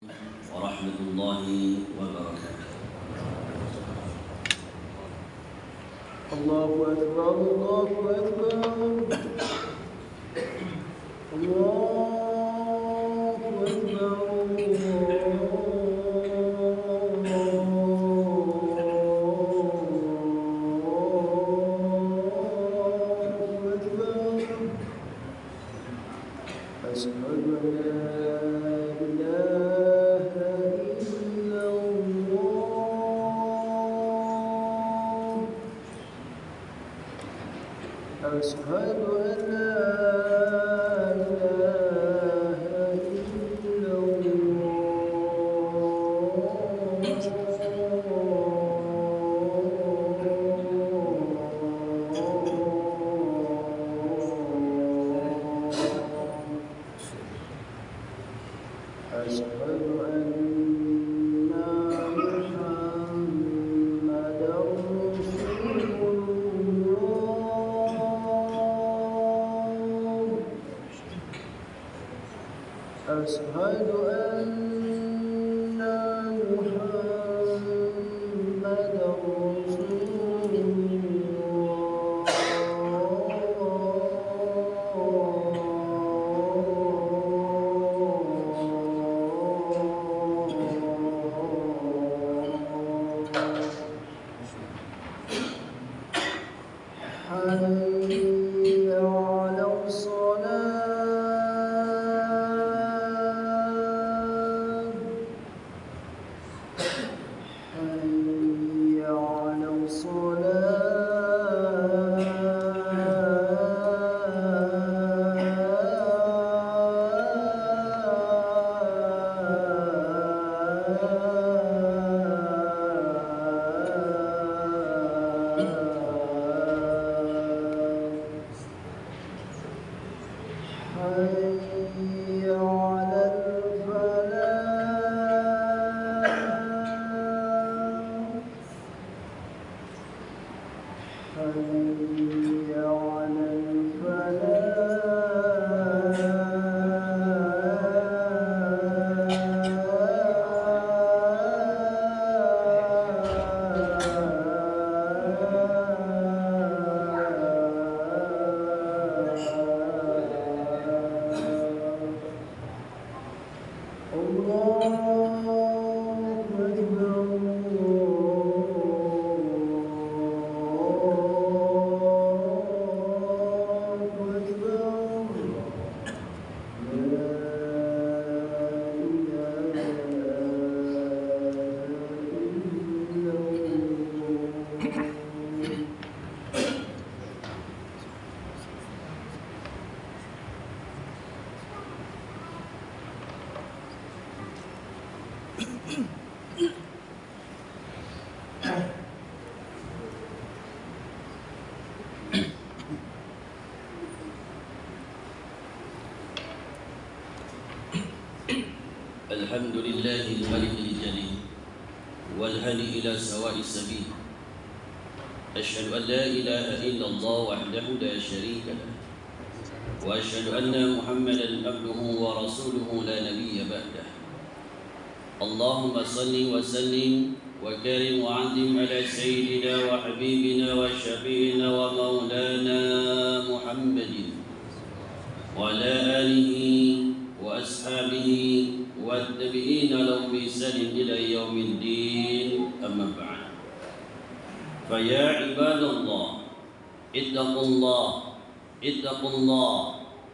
ورحمة الله وبركاته. الله أكبر الله أكبر الله أكبر أشهد أن لا إله إلا الله أشهد أن لا إله إلا أشهد أن محمدا رسول الله أشهد أن محمدا رسول حي على الصلاة حي على حي على الفلاح حي على الفلاح الله أكبر الله أكبر لا إله إلا الله الحمد لله الملك الجليل والهادي إلى سواء السبيل. أشهد أن لا إله إلا الله وحده لا شريك له، وأشهد أن محمدا عبده ورسوله لا نبي بعده. اللهم صل وسلم وكرم وعظم على سيدنا وحبيبنا وشفيعنا ومولانا محمد وعلى آله وأصحابه والتابعين لهم بإحسان إلى يوم الدين. أما بعد، فيا عباد الله اتقوا الله اتقوا الله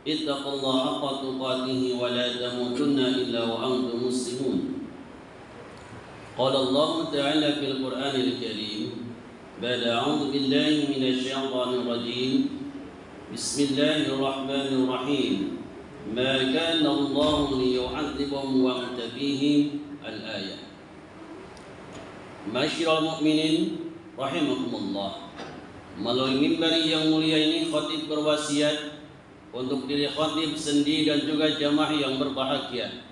اتقوا الله حق تقاته ولا تموتن إلا وأنتم مسلمون. قال الله تعالى في القرآن الكريم بعد أعوذ بالله من الشيطان الرجيم بسم الله الرحمن الرحيم ما كان الله ليعذبهم وأنت فيهم الآية. Masyiral mu'minin rahimakumullah. Melalui mimbar yang mulia ini khatib berwasiat untuk diri khatib sendiri dan juga jamaah yang berbahagia.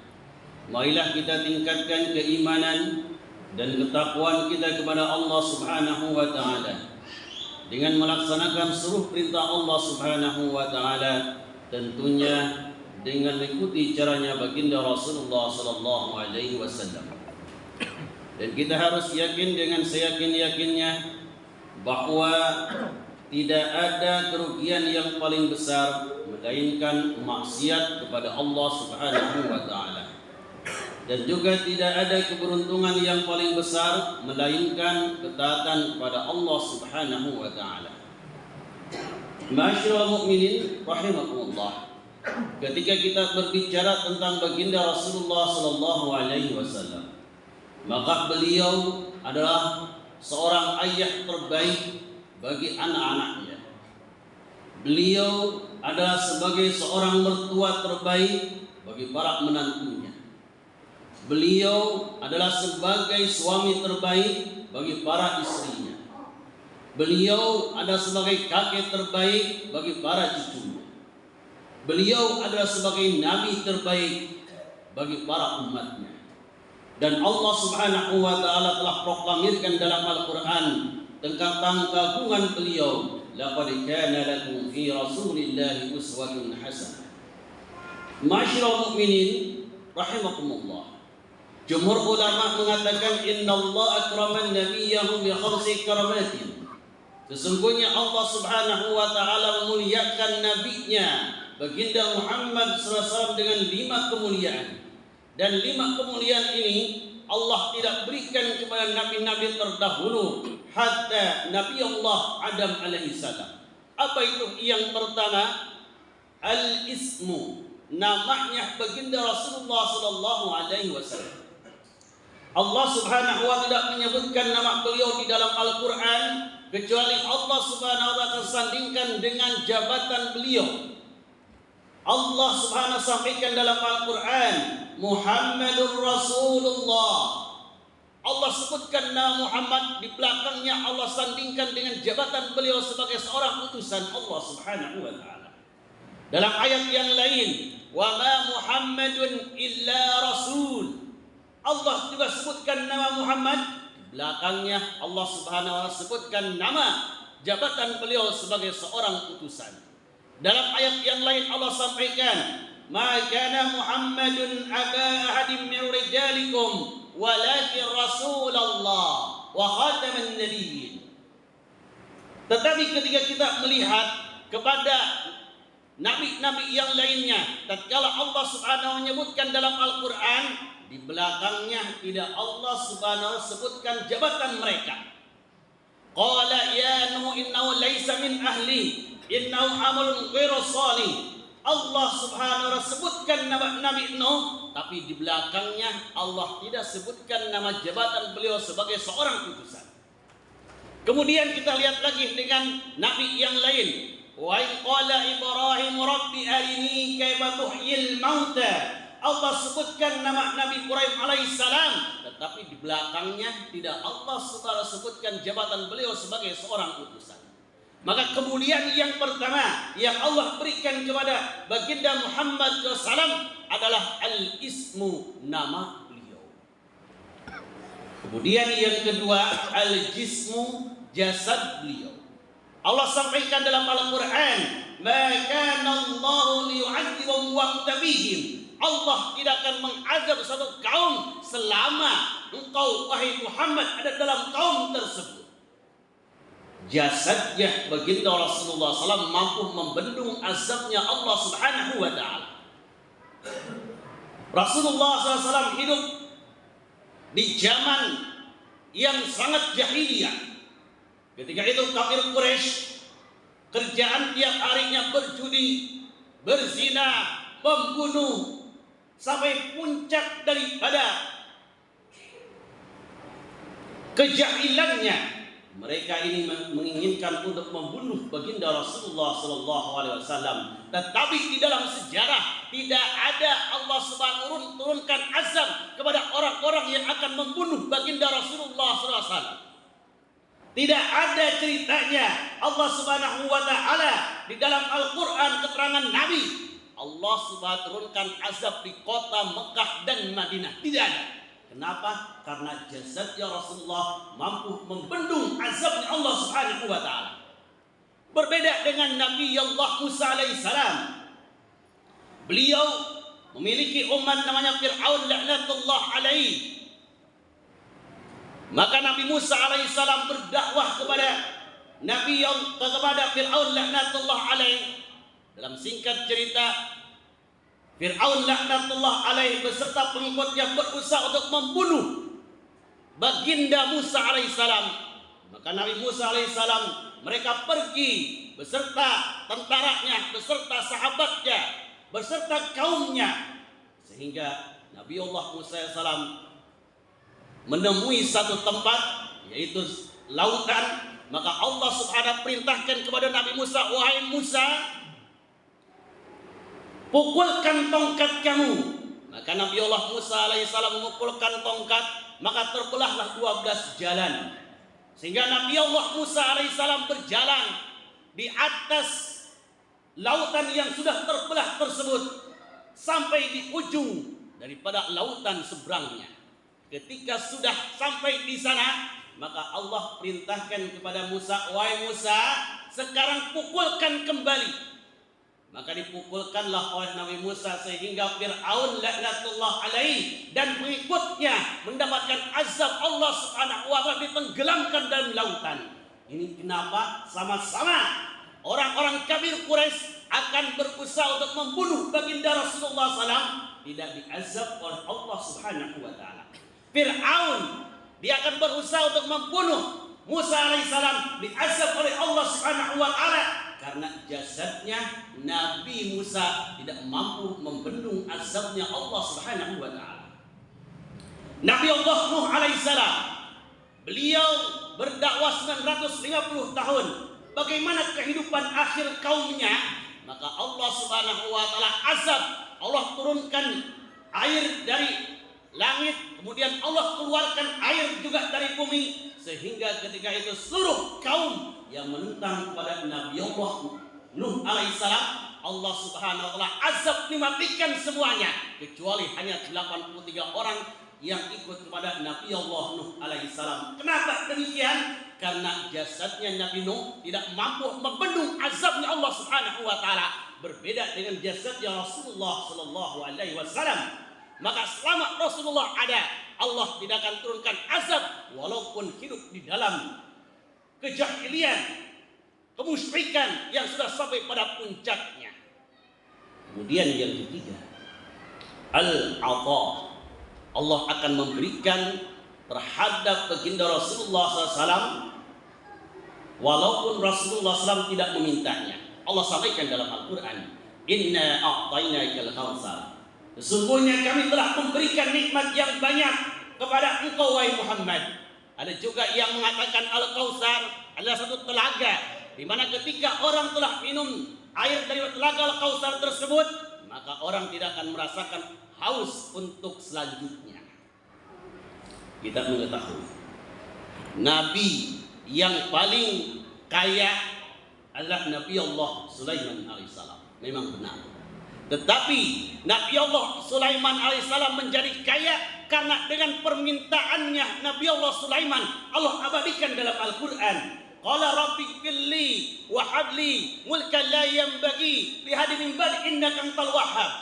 Marilah kita tingkatkan keimanan dan ketakwaan kita kepada Allah Subhanahu wa taala dengan melaksanakan seluruh perintah Allah Subhanahu wa taala, tentunya dengan mengikuti caranya baginda Rasulullah sallallahu alaihi wasallam. Dan kita harus yakin dengan seyakin-yakinnya bahwa tidak ada kerugian yang paling besar melainkan maksiat kepada Allah Subhanahu wa taala. Dan juga tidak ada keberuntungan yang paling besar melainkan ketaatan kepada Allah Subhanahu wa taala. Ma'asyiral mu'minin rahimakumullah. Ketika kita berbicara tentang baginda Rasulullah sallallahu alaihi wasallam, maka beliau adalah seorang ayah terbaik bagi anak-anaknya. Beliau adalah sebagai seorang mertua terbaik bagi para menantunya. Beliau adalah sebagai suami terbaik bagi para istrinya. Beliau adalah sebagai kakek terbaik bagi para cucunya. Beliau adalah sebagai nabi terbaik bagi para umatnya. Dan Allah Subhanahu wa taala telah proklamirkan dalam Al-Qur'an tentang keagungan beliau, laqad kana lakum fi Rasulillahi uswatun hasanah. Ma'asyiral mu'minin rahimakumullah. Jumhur ulama mengatakan innallaha akraman nabiyyahu bi khamsi karamatin. Sesungguhnya Allah Subhanahu wa taala memuliakan nabinya baginda Muhammad SAW dengan 5 kemuliaan. Dan 5 kemuliaan ini Allah tidak berikan kepada nabi-nabi terdahulu hatta Nabi Allah Adam alaihissalam. Apa itu? Yang pertama, al-ismu, namanya baginda Rasulullah sallallahu alaihi wasallam. Allah Subhanahu wa taala menyebutkan nama beliau di dalam Al-Qur'an kecuali Allah Subhanahu wa taala sandingkan dengan jabatan beliau. Allah Subhanahu wa taala sampaikan dalam Al-Qur'an, Muhammadur Rasulullah. Allah sebutkan nama Muhammad, di belakangnya Allah sandingkan dengan jabatan beliau sebagai seorang utusan Allah Subhanahu wa taala. Dalam ayat yang lain, wa ma Muhammadun illa rasul. Allah juga sebutkan nama Muhammad, di belakangnya Allah Subhanahu wa taala sebutkan nama jabatan beliau sebagai seorang utusan. Dalam ayat yang lain Allah sampaikan, ma kana Muhammadun aba ahadin min rijalikum walakin Rasulullah wa khataman nabiyyin. Tetapi ketika kita melihat kepada nabi-nabi yang lainnya, tatkala Allah Subhanahu wa taala menyebutkan dalam Al-Qur'an, di belakangnya tidak Allah Subhanahu wa taala sebutkan jabatan mereka. Qala ya Nuh innahu laisa min ahli innahu amalun ghairu salih. Allah Subhanahu wa taala sebutkan nama Nabi Nuh, tapi di belakangnya Allah tidak sebutkan nama jabatan beliau sebagai seorang utusan. Kemudian kita lihat lagi dengan nabi yang lain. Wa qala Ibrahim rabbi arini kaifa tuhyil mauta. Allah sebutkan nama Nabi Ibrahim alaihissalam, tetapi di belakangnya tidak Allah Subhanahu sebutkan jabatan beliau sebagai seorang utusan. Maka kemuliaan yang pertama yang Allah berikan kepada baginda Muhammad SAW adalah al-ismu, nama beliau. Kemudian yang kedua, al-jismu, jasad beliau. Allah sampaikan dalam Al-Quran, ma kana Allahu liyu'adzibahum wa anta bihim. Allah tidak akan mengazab satu kaum selama engkau wahai Muhammad ada dalam kaum tersebut. Jasadnya baginda Rasulullah SAW mampu membendung azabnya Allah Subhanahu wa taala. Rasulullah SAW hidup di zaman yang sangat jahiliyah. Ketika itu kafir Quraisy kerjaan tiap harinya berjudi, berzina, membunuh, sampai puncak daripada kejahilannya. Mereka ini menginginkan untuk membunuh baginda Rasulullah SAW. Tetapi di dalam sejarah tidak ada Allah Subhanahu turunkan azab kepada orang-orang yang akan membunuh baginda Rasulullah SAW. Tidak ada ceritanya Allah Subhanahu wa taala di dalam Al-Qur'an keterangan Nabi Allah Subhanahu turunkan azab di kota Mekah dan Madinah. Tidak ada. Kenapa? Karena jasadnya Rasulullah mampu membendung azabnya Allah Subhanahu wa taala. Berbeda dengan Nabi Allah Musa alaihissalam. Beliau memiliki umat namanya Fir'aun laknatullah alaih. Maka Nabi Musa alaihissalam berdakwah kepada Fir'aun laknatullah alaih. Dalam singkat cerita, Fir'aun laknatullah alaih beserta pengikutnya berusaha untuk membunuh baginda Musa alaihissalam. Maka Nabi Musa alaihissalam mereka pergi beserta tentaranya, beserta sahabatnya, beserta kaumnya, sehingga Nabi Allah Musa alaihissalam menemui satu tempat yaitu lautan. Maka Allah Subhanahu perintahkan kepada Nabi Musa, wahai Musa, pukulkan tongkat kamu. Maka Nabi Allah Musa alaihissalam memukulkan tongkat, maka terbelahlah 12 jalan. Sehingga Nabi Allah Musa alaihissalam berjalan di atas lautan yang sudah terbelah tersebut sampai di ujung daripada lautan seberangnya. Ketika sudah sampai di sana, maka Allah perintahkan kepada Musa, wahai Musa, sekarang pukulkan kembali. Maka dipukulkanlah oleh Nabi Musa sehingga Fir'aun laknatullah alaih dan pengikutnya mendapatkan azab Allah Subhanahu wa taala, ditenggelamkan dalam lautan. Ini kenapa? Sama-sama orang-orang kafir Quraisy akan berusaha untuk membunuh baginda Rasulullah SAW, tidak diazab oleh Allah Subhanahu wa taala. Fir'aun dia akan berusaha untuk membunuh Musa alaihissalam, diazab oleh Allah Subhanahu wa taala karena jasadnya Nabi Musa tidak mampu membendung azabnya Allah Subhanahu wa taala. Nabi Allah Nuh alaihissalam, beliau berdakwah 950 tahun. Bagaimana kehidupan akhir kaumnya? Maka Allah Subhanahu wa taala azab. Allah turunkan air dari langit, kemudian Allah keluarkan air juga dari bumi, sehingga ketika itu seluruh kaum yang menentang kepada Nabi Allah Nuh alaihissalam, Allah Subhanahu wa taala azab, dimatikan semuanya kecuali hanya 83 orang yang ikut kepada Nabi Allah Nuh alaihissalam. Kenapa demikian? Karena jasadnya Nabi Nuh tidak mampu membendung azabnya Allah Subhanahu wa taala, berbeda dengan jasadnya Rasulullah sallallahu alaihi wasallam. Maka selama Rasulullah ada, Allah tidak akan turunkan azab walaupun hidup di dalam kejahilian, kemusyrikan yang sudah sampai pada puncaknya. Kemudian yang ketiga, al-'atha. Allah akan memberikan terhadap baginda Rasulullah SAW walaupun Rasulullah SAW tidak memintanya. Allah sampaikan dalam Al-Quran, inna a'tainakal kautsar. Sesungguhnya kami telah memberikan nikmat yang banyak kepada engkau wahai Muhammad. Ada juga yang mengatakan Al-Kautsar adalah satu telaga, di mana ketika orang telah minum air dari telaga Al-Kautsar tersebut, maka orang tidak akan merasakan haus untuk selanjutnya. Kita mengetahui Nabi yang paling kaya adalah Nabi Allah Sulaiman alaihissalam. Memang benar. Tetapi Nabi Allah Sulaiman alaihissalam menjadi kaya karena dengan permintaannya Nabi Allah Sulaiman, Allah abadikan dalam Al-Quran. Qala rabbi fili wa habli mulkan la yanbaghi li hadin min ba'di innaka antal wahhab.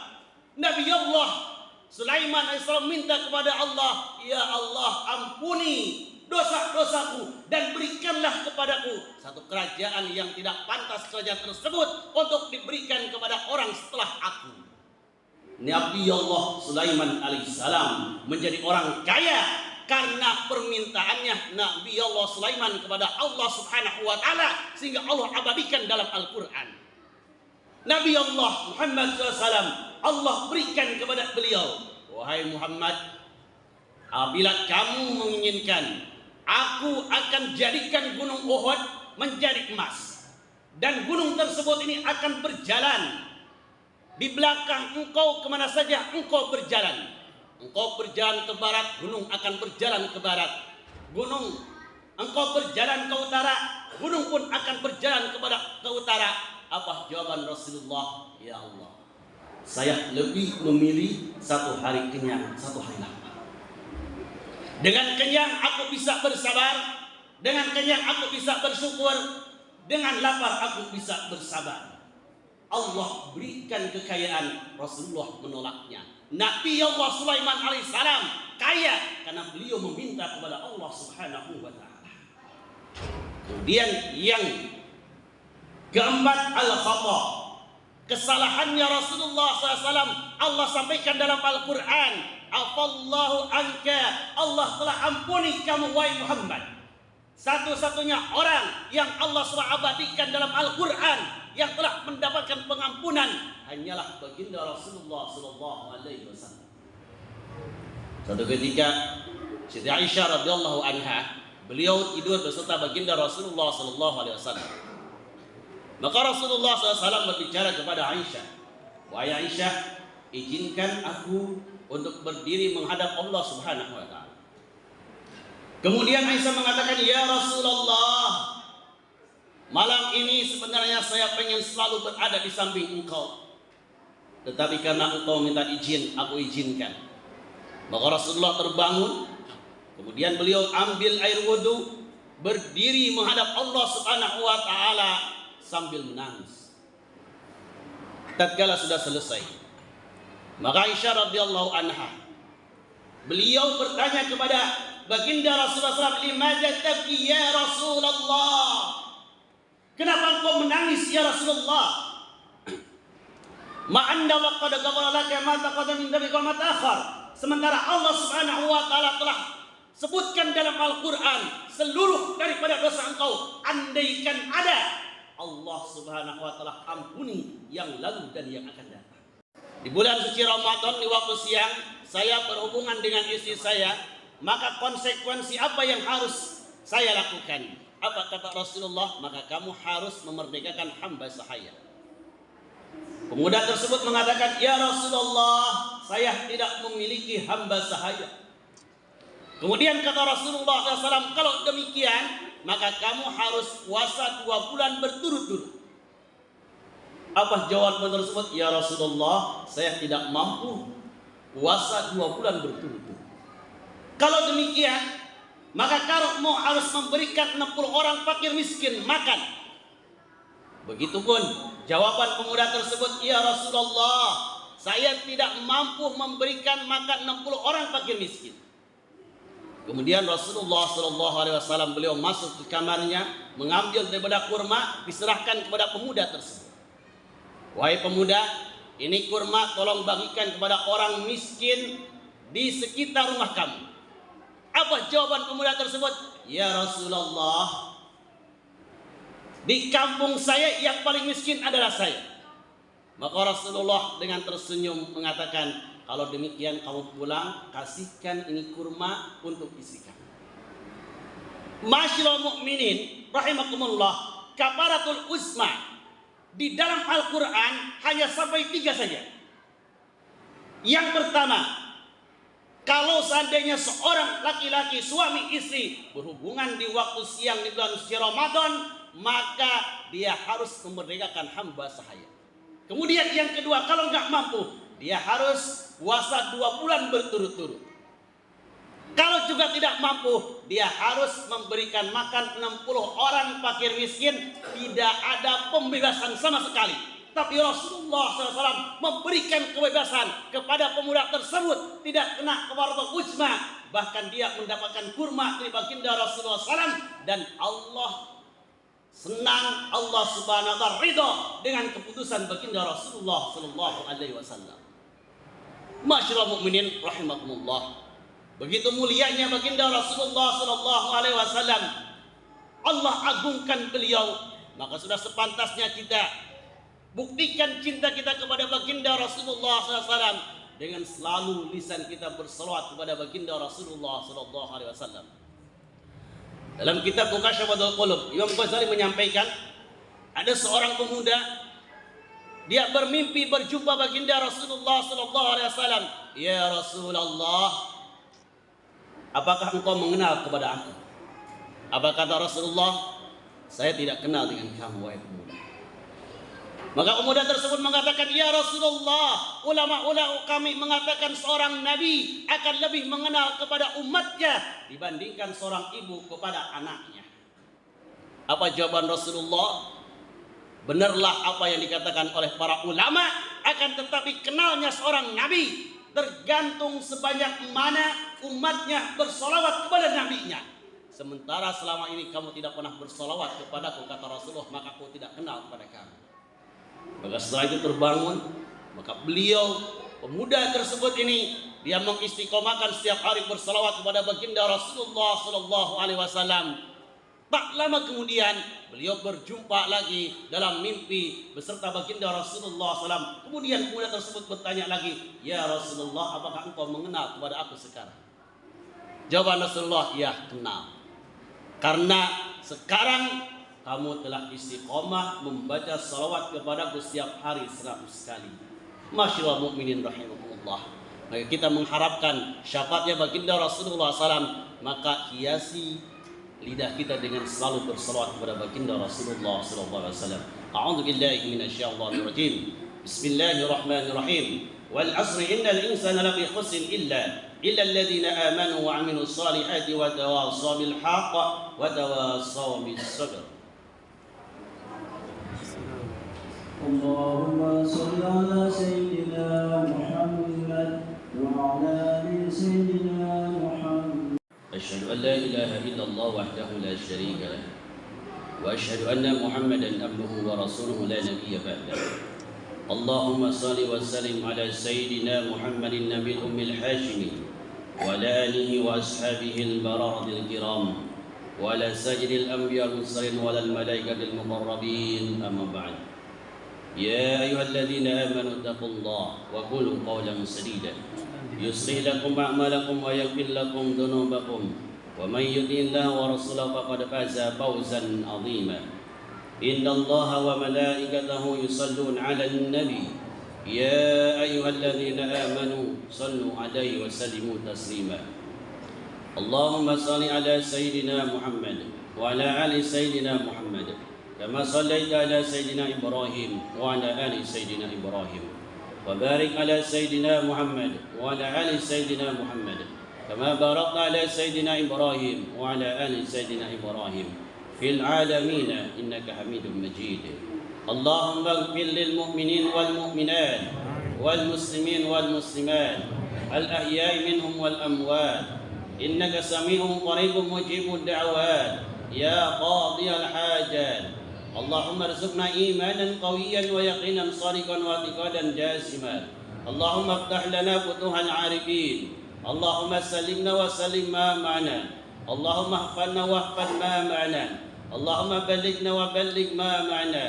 Nabi Allah Sulaiman alaihissalam minta kepada Allah, ya Allah, ampuni dosa-dosaku dan berikanlah kepadaku satu kerajaan yang tidak pantas kerajaan tersebut untuk diberikan kepada orang setelah aku. Nabi Allah Sulaiman alaihissalam menjadi orang kaya karena permintaannya Nabi Allah Sulaiman kepada Allah Subhanahu wa taala, sehingga Allah abadikan dalam Al-Quran. Nabi Allah Muhammad SAW, Allah berikan kepada beliau, wahai Muhammad, apabila kamu menginginkan, aku akan jadikan gunung Uhud menjadi emas, dan gunung tersebut ini akan berjalan di belakang engkau kemana saja engkau berjalan. Engkau berjalan ke barat, gunung akan berjalan ke barat. Gunung, engkau berjalan ke utara, gunung pun akan berjalan ke utara. Apa jawaban Rasulullah? Ya Allah, saya lebih memilih satu hari kenyang, satu hari lapar. Dengan kenyang aku bisa bersabar, dengan kenyang aku bisa bersyukur, dengan lapar aku bisa bersabar. Allah berikan kekayaan, Rasulullah menolaknya. Nabi Allah Sulaiman alaihissalam kaya karena beliau meminta kepada Allah Subhanahu wa taala. Kemudian yang keempat, al-khata. Kesalahannya Rasulullah SAW Allah sampaikan dalam Al-Quran, afallahu anka, Allah telah ampuni kamu wahai Muhammad. Satu-satunya orang yang Allah sudah abadikan dalam Al-Quran yang telah mendapatkan pengampunan hanyalah baginda Rasulullah SAW. Suatu ketika Siti Aisyah radhiyallahu anha, beliau tidur beserta baginda Rasulullah SAW. Maka Rasulullah SAW berbicara kepada Aisyah, wahai Aisyah, izinkan aku untuk berdiri menghadap Allah Subhanahu wa taala. Kemudian Aisyah mengatakan, ya Rasulullah, malam ini sebenarnya saya pengen selalu berada di samping engkau, tetapi karena engkau minta izin, aku izinkan. Maka Rasulullah terbangun, kemudian beliau ambil air wudhu, berdiri menghadap Allah Subhanahu wa taala sambil menangis. Tatkala sudah selesai, maka Aisyah radhiyallahu anha, beliau bertanya kepada baginda Rasulullah SAW, limadza tabki ya Rasulullah? Kenapa engkau menangis ya Rasulullah? Ma'anda wa qad ghafara laka ma taqaddama min dhanbika wa ma ta'akhkhar. Sementara Allah Subhanahu wa taala telah sebutkan dalam Al-Qur'an seluruh daripada dosa engkau. Andaikan ada, Allah Subhanahu wa taala ampuni yang lalu dan yang akan datang. Di bulan suci Ramadan di waktu siang saya berhubungan dengan istri saya, maka konsekuensi apa yang harus saya lakukan? Apa kata Rasulullah? Maka kamu harus memerdekakan hamba sahaya. Pemuda tersebut mengatakan, ya Rasulullah, saya tidak memiliki hamba sahaya. Kemudian kata Rasulullah SAW, kalau demikian, maka kamu harus puasa 2 bulan berturut-turut. Apa jawaban tersebut? Ya Rasulullah, saya tidak mampu puasa 2 bulan berturut-turut. Kalau demikian, maka kamu harus memberikan 60 orang fakir miskin makan. Begitupun jawaban pemuda tersebut, ya Rasulullah, saya tidak mampu memberikan makan 60 orang fakir miskin. Kemudian Rasulullah SAW beliau masuk ke kamarnya, mengambil daripada kurma, diserahkan kepada pemuda tersebut. Wahai pemuda, ini kurma tolong bagikan kepada orang miskin di sekitar rumah kamu. Apa jawaban pemuda tersebut? Ya Rasulullah, di kampung saya yang paling miskin adalah saya. Maka Rasulullah dengan tersenyum mengatakan, kalau demikian kamu pulang, kasihkan ini kurma untuk istri kamu. Masyaallah mukminin rahimakumullah, kafaratul uzma di dalam Al-Quran hanya sampai 3 saja. Yang pertama, kalau seandainya seorang laki-laki suami istri berhubungan di waktu siang di bulan suci Ramadan, maka dia harus memerdekakan hamba sahaya. Kemudian yang kedua, kalau nggak mampu, dia harus puasa 2 bulan berturut-turut. Kalau juga tidak mampu, dia harus memberikan makan 60 orang fakir miskin. Tidak ada pembebasan sama sekali. Tapi Rasulullah SAW memberikan kebebasan kepada pemuda tersebut, tidak kena kafaratul uzma. Bahkan dia mendapatkan kurma dari baginda Rasulullah SAW, dan Allah senang, Allah Subhanahu wa taala ridha dengan keputusan baginda Rasulullah SAW. Masyaallah mukminin rahimakumullah. Begitu mulianya baginda Rasulullah SAW, Allah agungkan beliau, maka sudah sepantasnya kita buktikan cinta kita kepada baginda Rasulullah SAW dengan selalu lisan kita berselawat kepada baginda Rasulullah SAW. Dalam kitab Mukasyafatul Qulub, Imam Ghazali menyampaikan, ada seorang pemuda, dia bermimpi berjumpa baginda Rasulullah SAW. Ya Rasulullah, apakah engkau mengenal kepada aku? Apa kata Rasulullah? Saya tidak kenal dengan kamu, wahai pemuda. Maka pemuda tersebut mengatakan, ya Rasulullah, ulama-ulama kami mengatakan seorang nabi akan lebih mengenal kepada umatnya dibandingkan seorang ibu kepada anaknya. Apa jawaban Rasulullah? Benarlah apa yang dikatakan oleh para ulama, akan tetapi kenalnya seorang nabi tergantung sebanyak mana umatnya bersolawat kepada nabinya. Sementara selama ini kamu tidak pernah bersolawat kepadaku, kata Rasulullah, maka aku tidak kenal kepada kamu. Maka setelah itu terbangun, maka beliau, pemuda tersebut ini, dia mengistiqomahkan setiap hari bersolawat kepada baginda Rasulullah Sallallahu Alaihi Wasallam. Tak lama kemudian beliau berjumpa lagi dalam mimpi beserta baginda Rasulullah SAW. Kemudian pemuda tersebut bertanya lagi, ya Rasulullah, apakah engkau mengenal kepada aku sekarang? Jawaban Rasulullah, ya kenal. Karena sekarang kamu telah istiqomah membaca salawat kepadaku setiap hari 100 kali. Masyaallah mukminin rahimakumullah. Maka kita mengharapkan syafaatnya baginda Rasulullah SAW. Maka hiasi lidah kita dengan selalu bersalawat kepada baginda Rasulullah SAW. A'udzu billahi minasyaitonir rajim. Bismillahirrahmanirrahim. Wal 'asri innal insana lafi khusr illa alladhina amanu wa 'amilus salihati wa tawassaw bil haqq wa tawassaw bis sabr. اللهم صل على سيدنا محمد وعلى آل سيدنا محمد. أشهد أن لا إله إلا الله وحده لا شريك له وأشهد أن محمدا عبده ورسوله لا نبي بعده. اللهم صل وسلم على سيدنا محمد النبي الأمي الحاشمي وعلى آله وأصحابه البررة الكرام وعلى سائر الأنبياء المرسلين وعلى الملائكة المقربين. أما بعد. يا أيها الذين آمنوا اتقوا الله وقولوا قولا سديدا يصلح لكم أعمالكم ويغفر لكم ذنوبكم ومن يطع الله ورسوله فقد فاز فوزا عظيما. إن الله وملائكته يصلون على النبي يا أيها الذين آمنوا صلوا عليه وسلموا تسليما. اللهم صل على سيدنا محمد وعلى آل سيدنا محمد كما صليت على سيدنا إبراهيم وعلى آل سيدنا إبراهيم وبارك على سيدنا محمد وعلى آل سيدنا محمد كما باركت على سيدنا إبراهيم وعلى آل سيدنا إبراهيم في العالمين إنك حميد مجيد. اللهم اغفر للمؤمنين والمؤمنات والمسلمين والمسلمات الأحياء منهم والأموات إنك سميع قريب مجيب الدعوات يا قاضي الحاجات. اللهم ارزقنا إيمانا قويا ويقينا صادقا واعتقادا جازما. اللهم افتح لنا فتوح العارفين. اللهم سلمنا وسلم ما معنا. اللهم احفظنا واحفظ ما معنا. اللهم بلغنا وبلغ ما معنا.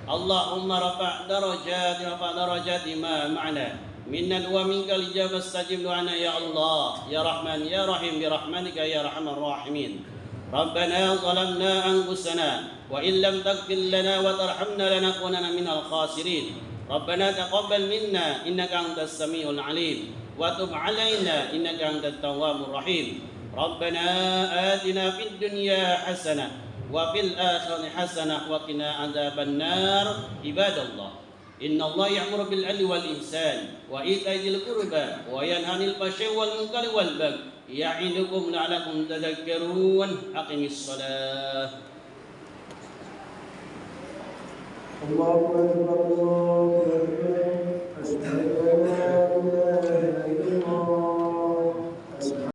اللهم رفع درجات ما معنا. منا ومنك الإجابة استجب دعانا يا الله يا رحمن يا رحيم برحمتك يا أرحم الراحمين. ربنا ظلمنا أنفسنا وإن لم تغفر لنا وترحمنا لنكونن من الخاسرين. ربنا تقبل منا إنك أنت السميع العليم وتب علينا إنك أنت التواب الرحيم. ربنا آتنا في الدنيا حسنة وفي الآخرة حسنة وقنا عذاب النار. عباد الله إن الله يأمر بالعدل والإحسان وإيتاء ذي القربى وينهى عن الفحشاء والمنكر والبغي يعظكم لعلكم تذكرون. أقم الصلاة. الله أكبر.